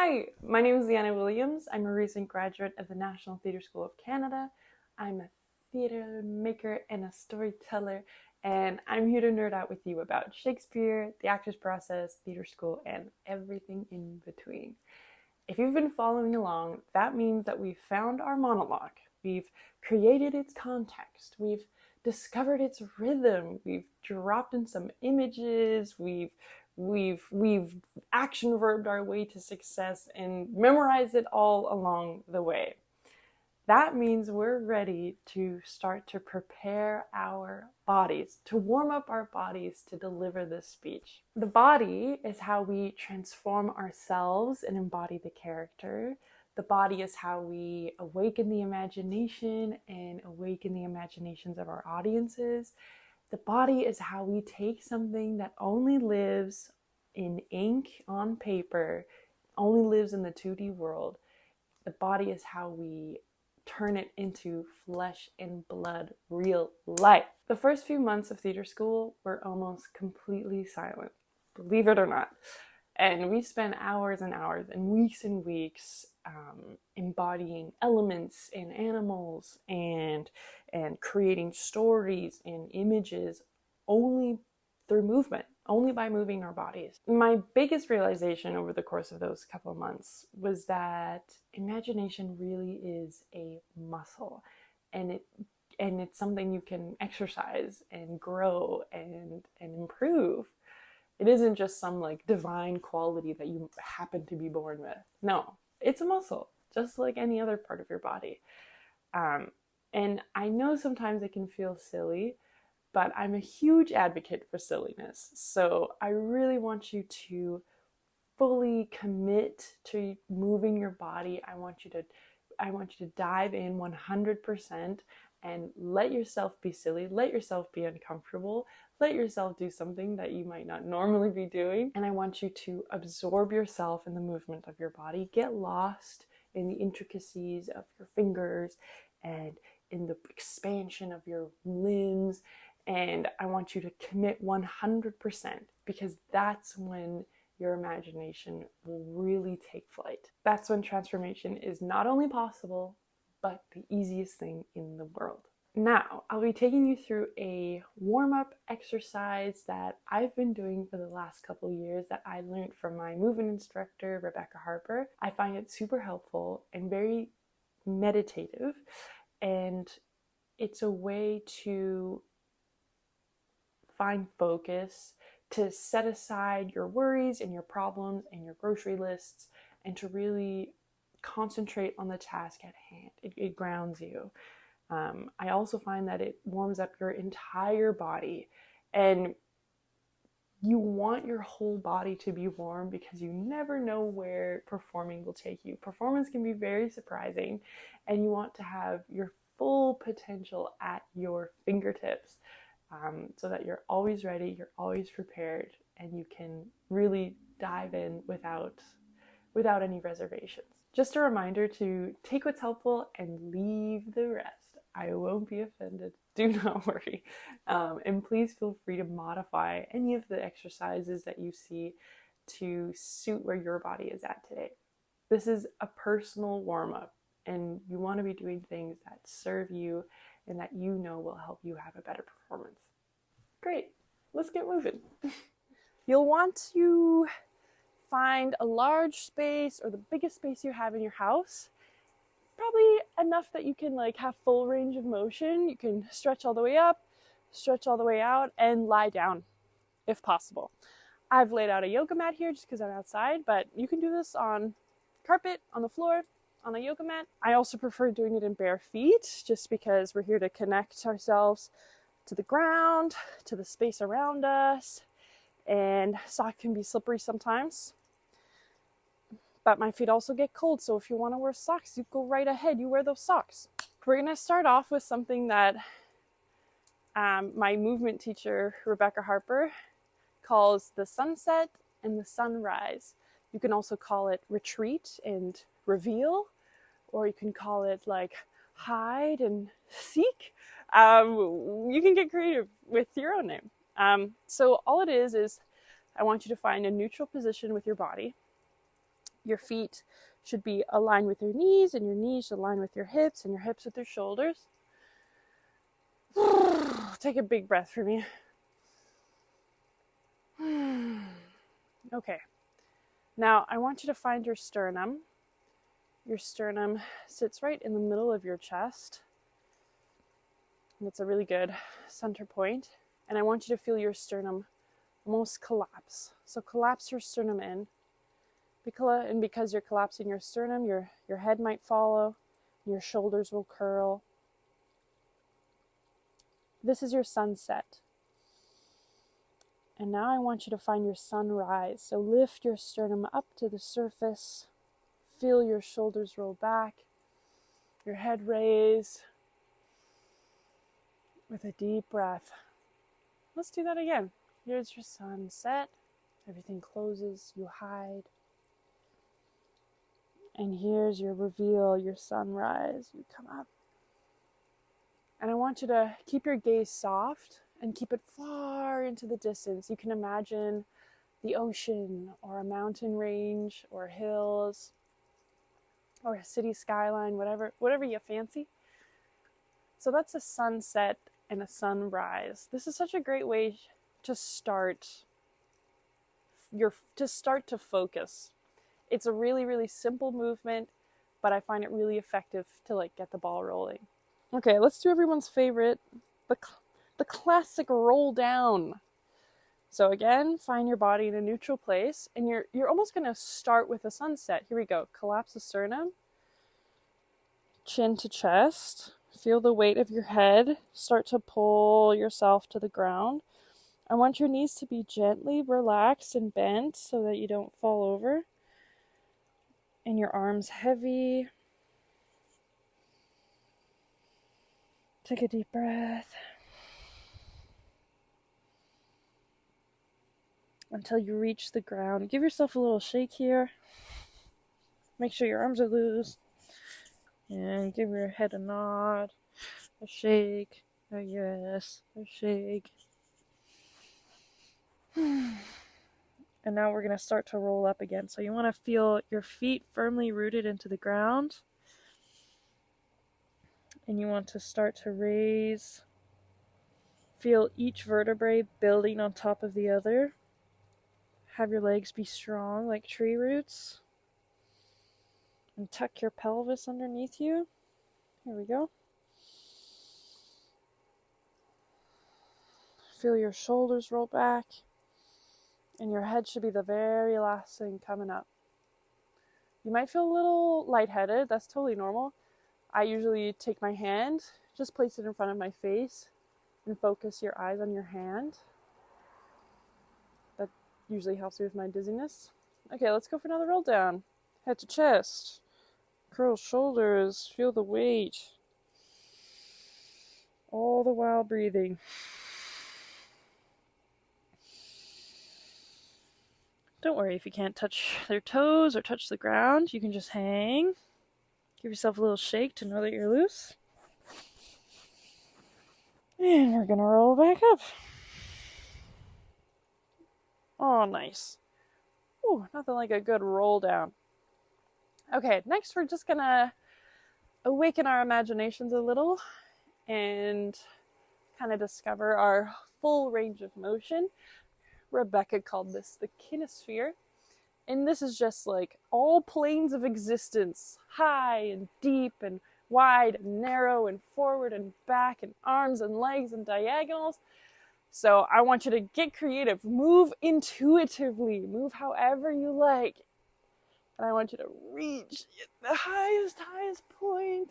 Hi, my name is Leanna Williams. I'm a recent graduate of the National Theatre School of Canada. I'm a theatre maker and a storyteller, and I'm here to nerd out with you about Shakespeare, the actor's process, theatre school, and everything in between. If you've been following along, that means that we've found our monologue. We've created its context. We've discovered its rhythm. We've dropped in some images. We've action-verbed our way to success and memorized it all along the way. That means we're ready to start to prepare our bodies, to warm up our bodies to deliver this speech. The body is how we transform ourselves and embody the character. The body is how we awaken the imagination and awaken the imaginations of our audiences. The body is how we take something that only lives in ink on paper, only lives in the 2D world. The body is how we turn it into flesh and blood, real life. The first few months of theater school were almost completely silent, believe it or not. And we spent hours and hours and weeks embodying elements and animals and creating stories and images only through movement, only by moving our bodies. My biggest realization over the course of those couple of months was that imagination really is a muscle, and it's something you can exercise and grow and improve. It isn't just some like divine quality that you happen to be born with. No, it's a muscle, just like any other part of your body. And I know sometimes it can feel silly, but I'm a huge advocate for silliness. So I really want you to fully commit to moving your body. I want you to dive in 100% and let yourself be silly, let yourself be uncomfortable, let yourself do something that you might not normally be doing. And I want you to absorb yourself in the movement of your body, get lost in the intricacies of your fingers and in the expansion of your limbs. And I want you to commit 100% because that's when your imagination will really take flight. That's when transformation is not only possible, but the easiest thing in the world. Now, I'll be taking you through a warm-up exercise that I've been doing for the last couple of years that I learned from my movement instructor, Rebecca Harper. I find it super helpful and very meditative, and it's a way to find focus, to set aside your worries and your problems and your grocery lists, and to really concentrate on the task at hand. It grounds you. I also find that it warms up your entire body, and you want your whole body to be warm because you never know where performing will take you. Performance can be very surprising, and you want to have your full potential at your fingertips so that you're always ready, you're always prepared, and you can really dive in without any reservations. Just a reminder to take what's helpful and leave the rest. I won't be offended. Do not worry. And please feel free to modify any of the exercises that you see to suit where your body is at today. This is a personal warm-up, and you want to be doing things that serve you and that you know will help you have a better performance. Great. Let's get moving. You'll want to find a large space or the biggest space you have in your house, probably enough that you can have full range of motion. You can stretch all the way up, stretch all the way out, and lie down if possible. I've laid out a yoga mat here just because I'm outside, but you can do this on carpet, on the floor, on a yoga mat. I also prefer doing it in bare feet just because we're here to connect ourselves to the ground, to the space around us, and sock can be slippery sometimes. But my feet also get cold, so if you want to wear socks, you go right ahead, you wear those socks. We're going to start off with something that my movement teacher, Rebecca Harper, calls the sunset and the sunrise. You can also call it retreat and reveal, or you can call it hide and seek. You can get creative with your own name. So all it is I want you to find a neutral position with your body. Your feet should be aligned with your knees, and your knees should align with your hips, and your hips with your shoulders. Take a big breath for me. Okay. Now, I want you to find your sternum. Your sternum sits right in the middle of your chest. And it's a really good center point. And I want you to feel your sternum almost collapse. So collapse your sternum in. And because you're collapsing your sternum, your head might follow, your shoulders will curl. This is your sunset. And now I want you to find your sunrise. So lift your sternum up to the surface. Feel your shoulders roll back, your head raise with a deep breath. Let's do that again. Here's your sunset. Everything closes, you hide. And here's your reveal, your sunrise. You come up. And I want you to keep your gaze soft and keep it far into the distance. You can imagine the ocean or a mountain range or hills or a city skyline, whatever you fancy. So that's a sunset and a sunrise. This is such a great way to start to focus. It's a really, really simple movement, but I find it really effective to get the ball rolling. Okay, let's do everyone's favorite, the classic roll down. So again, find your body in a neutral place, and you're almost going to start with a sunset. Here we go. Collapse the sternum, chin to chest. Feel the weight of your head. Start to pull yourself to the ground. I want your knees to be gently relaxed and bent so that you don't fall over. And your arms heavy. Take a deep breath. Until you reach the ground. Give yourself a little shake here. Make sure your arms are loose. And give your head a nod. A shake. A yes. A shake. And now we're going to start to roll up again. So you want to feel your feet firmly rooted into the ground. And you want to start to raise. Feel each vertebrae building on top of the other. Have your legs be strong like tree roots. And tuck your pelvis underneath you. Here we go. Feel your shoulders roll back. And your head should be the very last thing coming up. You might feel a little lightheaded. That's totally normal. I usually take my hand, just place it in front of my face, and focus your eyes on your hand. That usually helps me with my dizziness. Okay, let's go for another roll down. Head to chest. Curl shoulders. Feel the weight. All the while breathing. Don't worry if you can't touch their toes or touch the ground. You can just hang. Give yourself a little shake to know that you're loose. And we're going to roll back up. Oh, nice. Ooh, nothing like a good roll down. Okay, next we're just going to awaken our imaginations a little and kind of discover our full range of motion. Rebecca called this the kinesphere. And this is just all planes of existence, high and deep and wide and narrow and forward and back and arms and legs and diagonals. So I want you to get creative, move intuitively, move however you like. And I want you to reach the highest point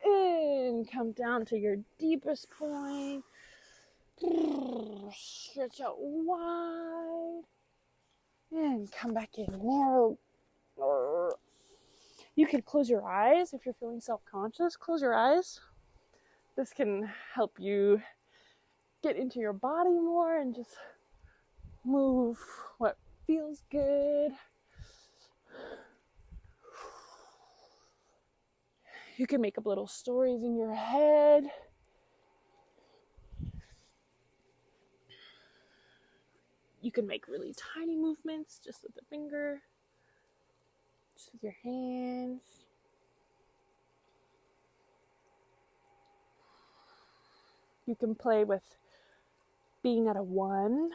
and come down to your deepest point. Stretch out wide. And come back in narrow. You can close your eyes if you're feeling self-conscious. Close your eyes. This can help you get into your body more and just move what feels good. You can make up little stories in your head. You can make really tiny movements just with the finger. just with your hands. You can play with being at a 1,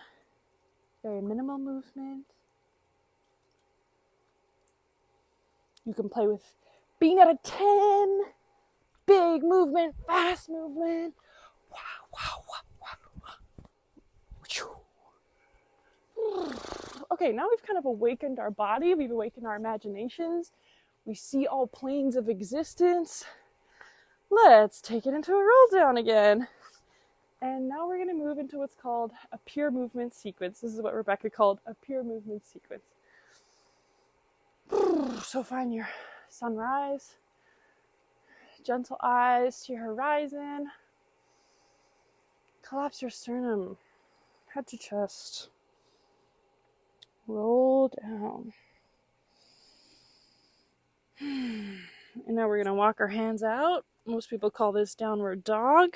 very minimal movement. You can play with being at a 10, big movement, fast movement. Wow, wow, wow, wow. Okay, now we've kind of awakened our body, we've awakened our imaginations. We see all planes of existence. Let's take it into a roll down again. And now we're going to move into what's called a pure movement sequence. This is what Rebecca called a pure movement sequence. So find your sunrise, gentle eyes to your horizon. Collapse your sternum, head to chest. Roll down. And now we're going to walk our hands out. Most people call this downward dog.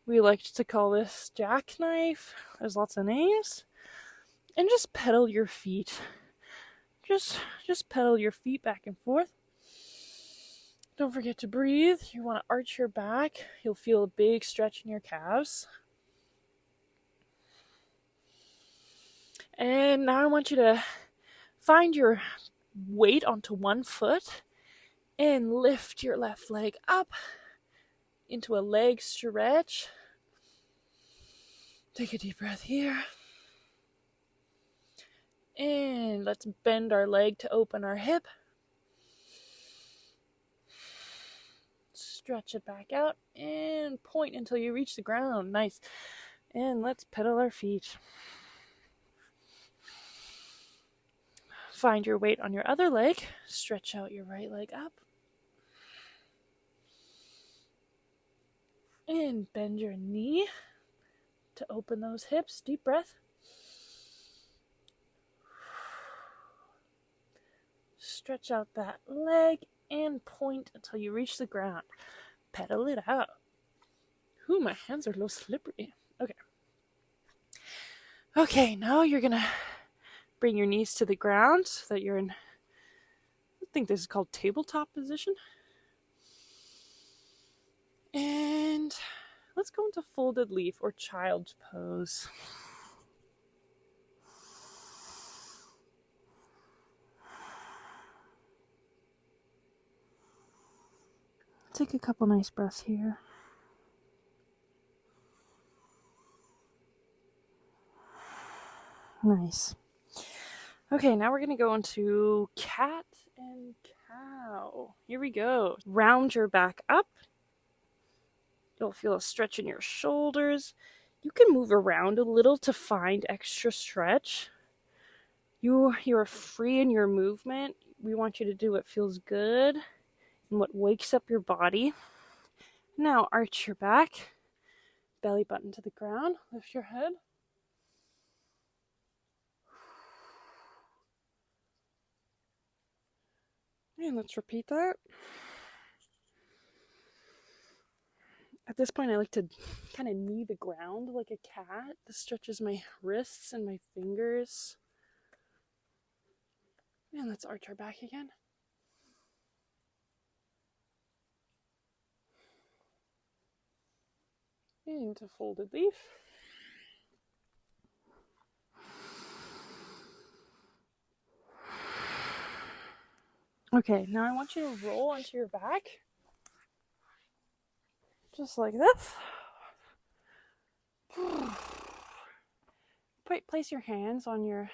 We like to call this jackknife. There's lots of names. And just pedal your feet. Just pedal your feet back and forth. Don't forget to breathe. You want to arch your back. You'll feel a big stretch in your calves. And now I want you to find your weight onto one foot and lift your left leg up into a leg stretch. Take a deep breath here. And let's bend our leg to open our hip. Stretch it back out and point until you reach the ground. Nice. And let's pedal our feet. Find your weight on your other leg. Stretch out your right leg up. And bend your knee to open those hips. Deep breath. Stretch out that leg and point until you reach the ground. Pedal it out. Ooh, my hands are a little slippery. Okay, now you're going to bring your knees to the ground so that you're in, I think this is called tabletop position. And let's go into folded leaf or child's pose. Take a couple nice breaths here. Nice. Okay, now we're going to go into cat and cow. Here we go. Round your back up. You'll feel a stretch in your shoulders. You can move around a little to find extra stretch. You're free in your movement. We want you to do what feels good and what wakes up your body. Now arch your back, belly button to the ground, lift your head. And let's repeat that. At this point, I like to kind of knee the ground like a cat. This stretches my wrists and my fingers. And let's arch our back again. Into folded leaf. Okay, now I want you to roll onto your back. Just like this. Place your hands on your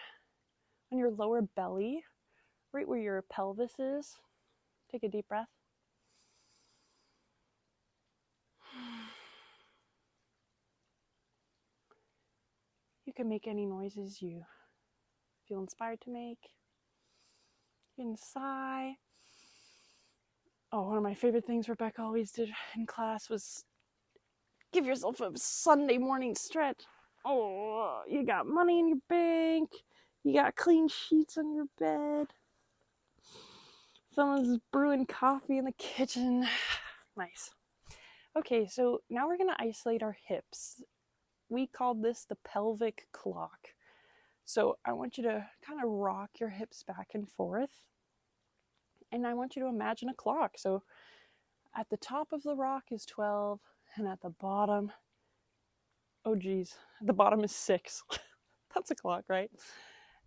lower belly, right where your pelvis is. Take a deep breath. You can make any noises you feel inspired to make. You can sigh. Oh, one of my favorite things Rebecca always did in class was give yourself a Sunday morning stretch. Oh, you got money in your bank. You got clean sheets on your bed. Someone's brewing coffee in the kitchen. Nice. Okay, so now we're going to isolate our hips. We called this the pelvic clock. So I want you to kind of rock your hips back and forth. And I want you to imagine a clock. So at the top of the rock is 12, and at the bottom, oh geez, the bottom is 6. That's a clock, right?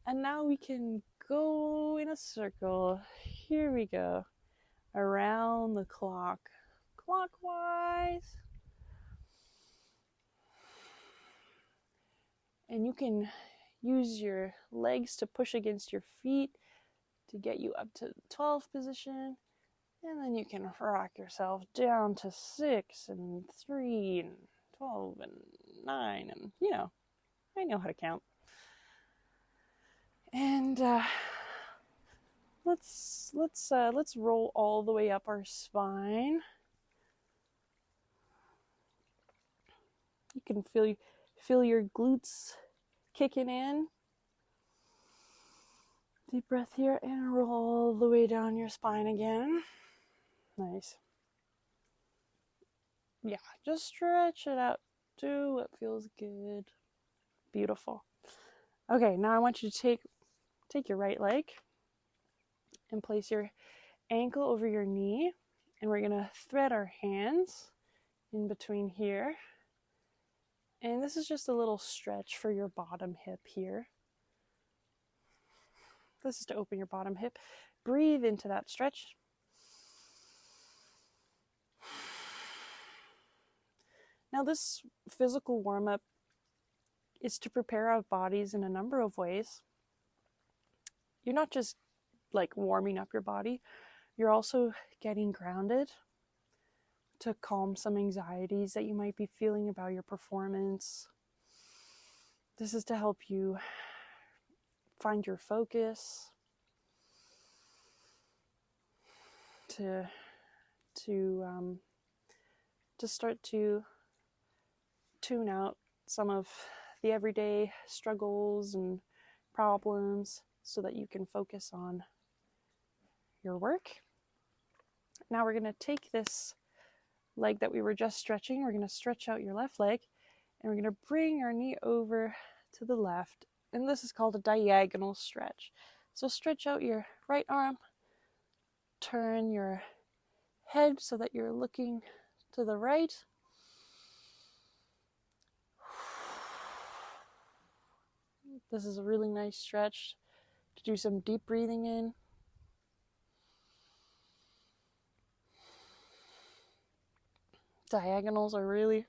And now we can go in a circle. Here we go. Around the clock, clockwise. And you can use your legs to push against your feet to get you up to the 12th position. And then you can rock yourself down to 6 and 3 and 12 and 9. And, you know, I know how to count. And let's roll all the way up our spine. You can feel your glutes kicking in. Deep breath here and roll all the way down your spine again. Nice. Yeah, just stretch it out. Do what feels good. Beautiful. Okay, now I want you to take your right leg and place your ankle over your knee, and we're gonna thread our hands in between here. And this is just a little stretch for your bottom hip here. This is to open your bottom hip. Breathe into that stretch. Now this physical warm-up is to prepare our bodies in a number of ways. You're not just like warming up your body, you're also getting grounded to calm some anxieties that you might be feeling about your performance. This is to help you find your focus, to start to tune out some of the everyday struggles and problems so that you can focus on your work. Now we're going to take this leg that we were just stretching, we're going to stretch out your left leg, and we're going to bring our knee over to the left, and this is called a diagonal stretch. So stretch out your right arm, turn your head so that you're looking to the right. This is a really nice stretch to do some deep breathing in. Diagonals are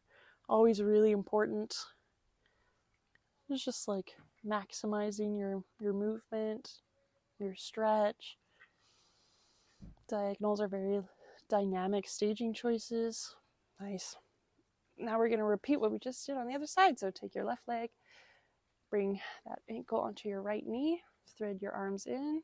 always really important. It's just like maximizing your movement, your stretch. Diagonals are very dynamic staging choices. Nice. Now we're going to repeat what we just did on the other side. So take your left leg, bring that ankle onto your right knee, thread your arms in.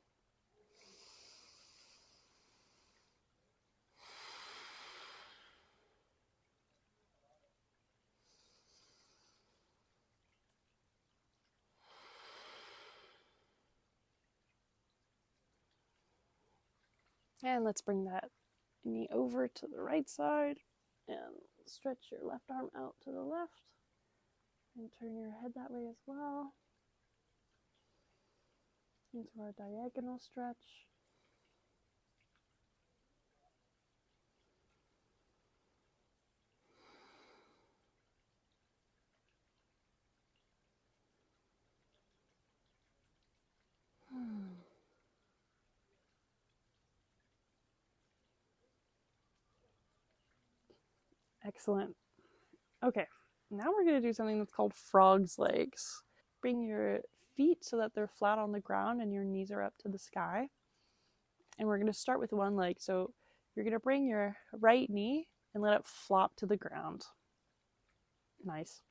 And let's bring that knee over to the right side and stretch your left arm out to the left and turn your head that way as well into our diagonal stretch. Excellent. Okay, now we're going to do something that's called frog's legs. Bring your feet so that they're flat on the ground and your knees are up to the sky. And we're going to start with one leg. So you're going to bring your right knee and let it flop to the ground. Nice.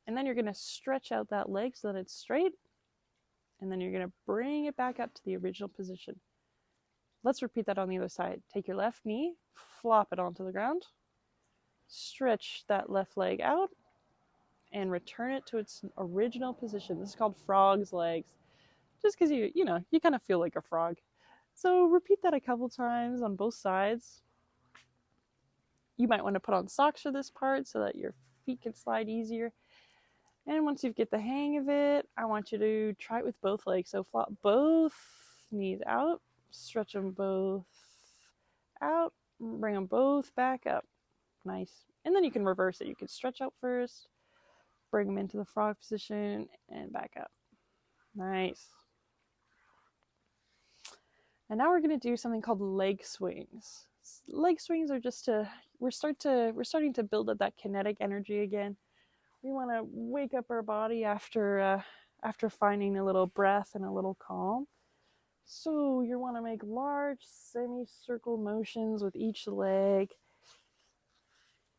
And then you're going to stretch out that leg so that it's straight. And then you're going to bring it back up to the original position. Let's repeat that on the other side. Take your left knee, flop it onto the ground. Stretch that left leg out and return it to its original position. This is called frog's legs. Just because you kind of feel like a frog. So repeat that a couple times on both sides. You might want to put on socks for this part so that your feet can slide easier. And once you get the hang of it, I want you to try it with both legs. So flop both knees out, Stretch them both out. Bring them both back up. Nice. And then you can reverse it. You can stretch out first, bring them into the frog position, and back up. Nice. And now we're going to do something called leg swings. Leg swings are just we're starting to build up that kinetic energy again. We want to wake up our body after finding a little breath and a little calm. So you want to make large semicircle motions with each leg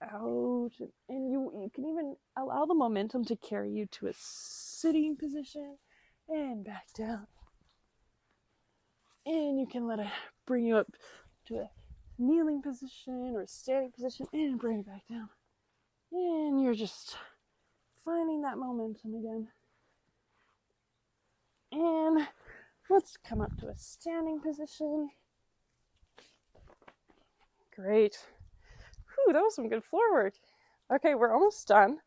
out, and you can even allow the momentum to carry you to a sitting position and back down. And you can let it bring you up to a kneeling position or a standing position and bring it back down. And you're just finding that momentum again. And let's come up to a standing position. Great. Whew, that was some good floor work. Okay, we're almost done.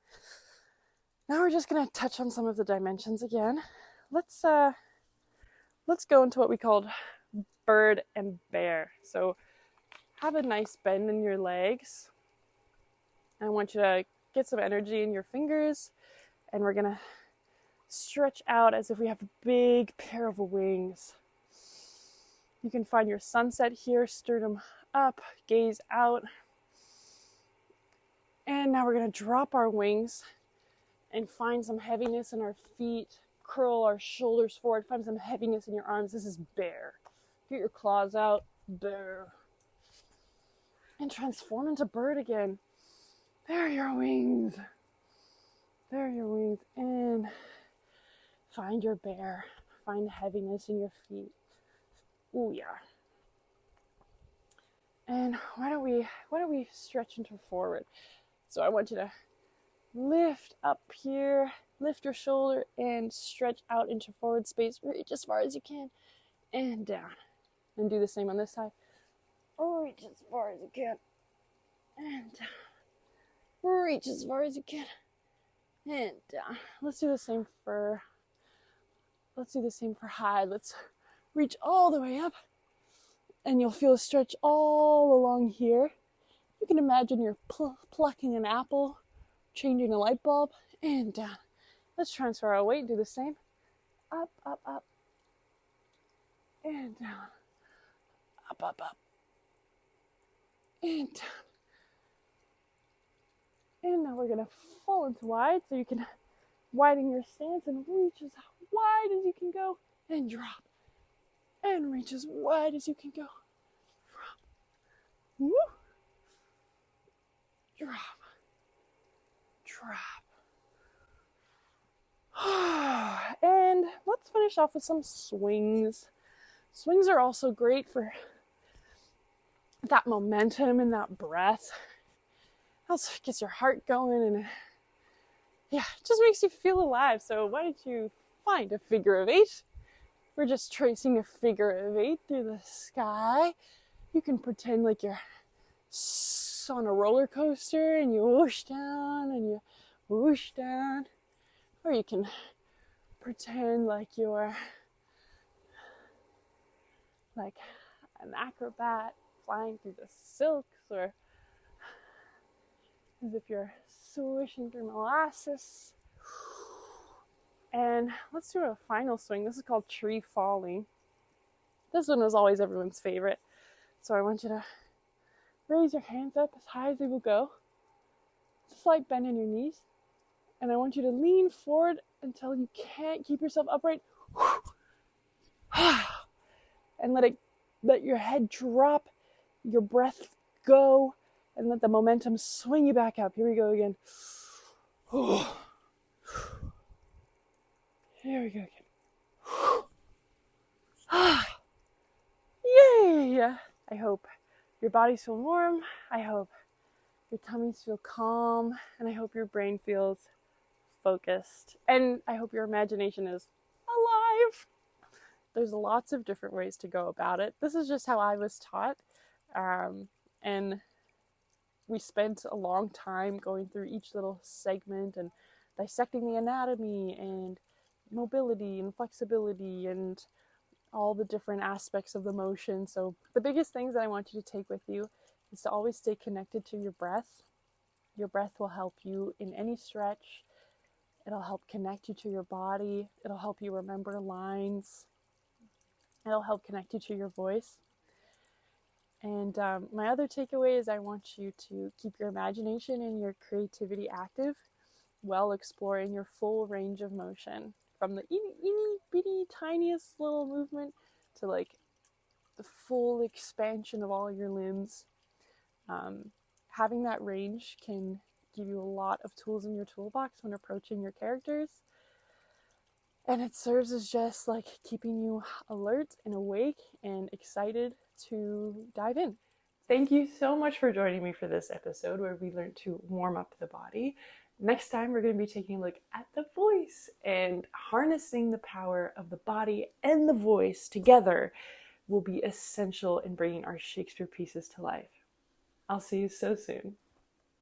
Now we're just going to touch on some of the dimensions again. Let's go into what we called bird and bear. So have a nice bend in your legs. I want you to get some energy in your fingers, and we're going to stretch out as if we have a big pair of wings. You can find your sunset here, sternum up, gaze out. And now we're going to drop our wings and find some heaviness in our feet. Curl our shoulders forward, find some heaviness in your arms. This is bear. Get your claws out, bear. And transform into bird again. There are your wings. There are your wings. And find your bear. Find the heaviness in your feet. Ooh, yeah. And why don't we stretch into forward? So I want you to lift up here, lift your shoulder and stretch out into forward space. Reach as far as you can and down. And do the same on this side. Reach as far as you can and down. Reach as far as you can and down. Let's do the same for high. Let's reach all the way up, and you'll feel a stretch all along here. You can imagine you're plucking an apple, changing a light bulb, and down. Let's transfer our weight, do the same. Up, up, up, and down. Up, up, up, and down. And now we're going to fall into wide, so you can widen your stance and reach as wide as you can go, and drop. And reach as wide as you can go. Drop. Woo. Drop. Drop. And let's finish off with some swings. Swings are also great for that momentum and that breath. Also gets your heart going, and yeah, it just makes you feel alive. So why don't you find a figure of 8? We're just tracing a figure of 8 through the sky. You can pretend like you're on a roller coaster and you whoosh down and you whoosh down. Or you can pretend like you're like an acrobat flying through the silks, or as if you're swishing through molasses. And let's do a final swing. This is called tree falling. This one was always everyone's favorite. So I want you to raise your hands up as high as they will go. Slight bend in your knees. And I want you to lean forward until you can't keep yourself upright. And let your head drop, your breath go, and let the momentum swing you back up. Here we go again. Here we go again. Yay! I hope your bodies feel warm. I hope your tummies feel calm. And I hope your brain feels focused. And I hope your imagination is alive. There's lots of different ways to go about it. This is just how I was taught. And we spent a long time going through each little segment and dissecting the anatomy and mobility and flexibility and all the different aspects of the motion. So the biggest things that I want you to take with you is to always stay connected to your breath. Your breath will help you in any stretch. It'll help connect you to your body. It'll help you remember lines. It'll help connect you to your voice. And my other takeaway is I want you to keep your imagination and your creativity active while exploring your full range of motion, from the itty bitty tiniest little movement to like the full expansion of all your limbs. Having that range can give you a lot of tools in your toolbox when approaching your characters. And it serves as just like keeping you alert and awake and excited to dive in. Thank you so much for joining me for this episode where we learned to warm up the body. Next time, we're going to be taking a look at the voice, and harnessing the power of the body and the voice together will be essential in bringing our Shakespeare pieces to life. I'll see you so soon.